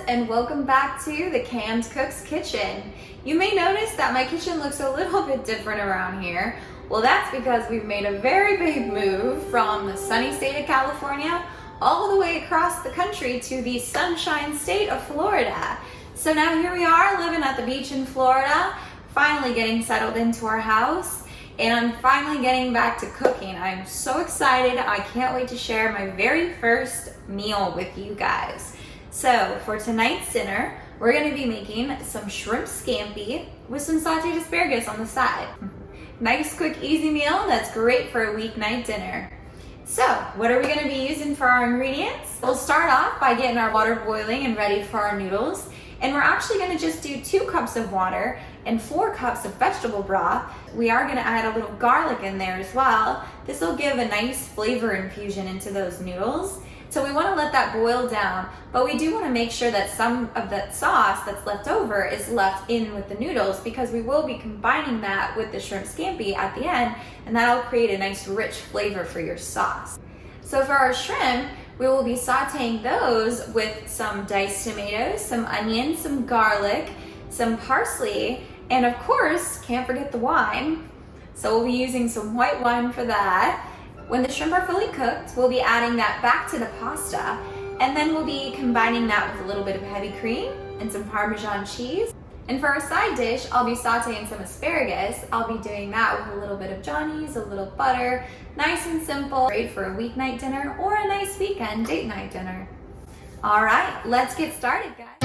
and welcome back to the Canned Cook's Kitchen. You may notice that my kitchen looks a little bit different around here. Well, that's because we've made a very big move from the sunny state of California all the way across the country to the sunshine state of Florida. So now here we are living at the beach in Florida, finally getting settled into our house, and I'm finally getting back to cooking. I'm so excited. I can't wait to share my very first meal with you guys. So for tonight's dinner, we're gonna be making some shrimp scampi with some sauteed asparagus on the side. Nice, quick, easy meal that's great for a weeknight dinner. So what are we gonna be using for our ingredients? We'll start off by getting our water boiling and ready for our noodles. And we're actually gonna just do 2 cups of water and 4 cups of vegetable broth. We are gonna add a little garlic in there as well. This will give a nice flavor infusion into those noodles. So we wanna let that boil down, but we do wanna make sure that some of that sauce that's left over is left in with the noodles, because we will be combining that with the shrimp scampi at the end, and that'll create a nice rich flavor for your sauce. So for our shrimp, we will be sauteing those with some diced tomatoes, some onions, some garlic, some parsley, and of course, can't forget the wine. So we'll be using some white wine for that. When the shrimp are fully cooked, we'll be adding that back to the pasta, and then we'll be combining that with a little bit of heavy cream and some Parmesan cheese. And for our side dish, I'll be sauteing some asparagus. I'll be doing that with a little bit of Johnny's, a little butter, nice and simple, great for a weeknight dinner or a nice weekend date night dinner. All right, let's get started, guys.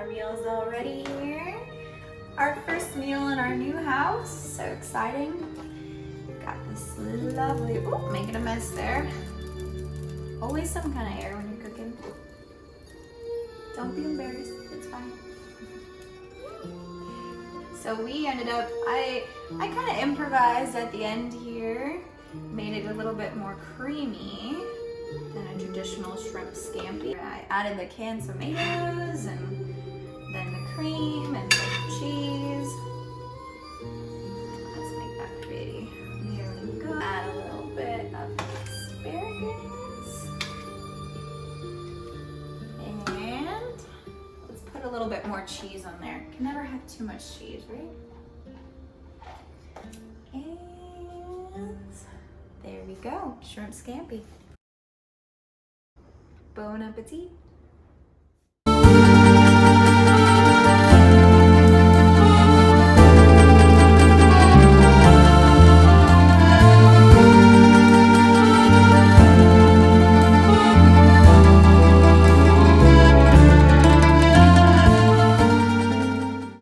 Our meal's all ready here. Our first meal in our new house. So exciting. Got this lovely, oh, making a mess there. Always some kind of air when you're cooking. Don't be embarrassed, it's fine. So we ended up, I kind of improvised at the end here. Made it a little bit more creamy than a traditional shrimp scampi. I added the canned tomatoes and then the cream and the cheese. Let's make that pretty. Here we go. Add a little bit of asparagus. And let's put a little bit more cheese on there. Can never have too much cheese, right? And there we go, shrimp scampi. Bon appetit.